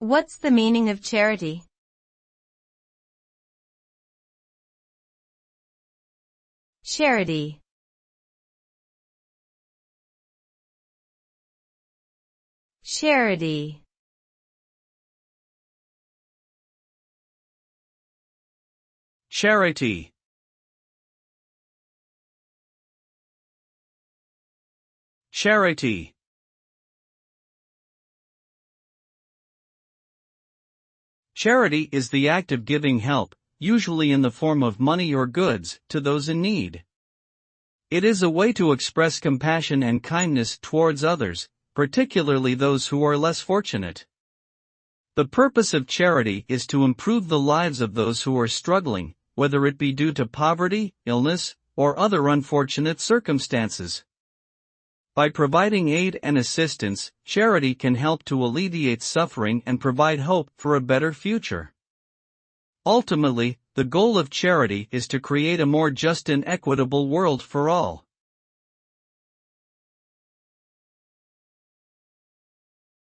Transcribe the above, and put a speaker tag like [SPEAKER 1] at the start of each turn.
[SPEAKER 1] What's the meaning of charity? Charity. Charity.
[SPEAKER 2] Charity. Charity. Charity is the act of giving help, usually in the form of money or goods, to those in need. It is a way to express compassion and kindness towards others, particularly those who are less fortunate. The purpose of charity is to improve the lives of those who are struggling, whether it be due to poverty, illness, or other unfortunate circumstances. By providing aid and assistance, charity can help to alleviate suffering and provide hope for a better future. Ultimately, the goal of charity is to create a more just and equitable world for all.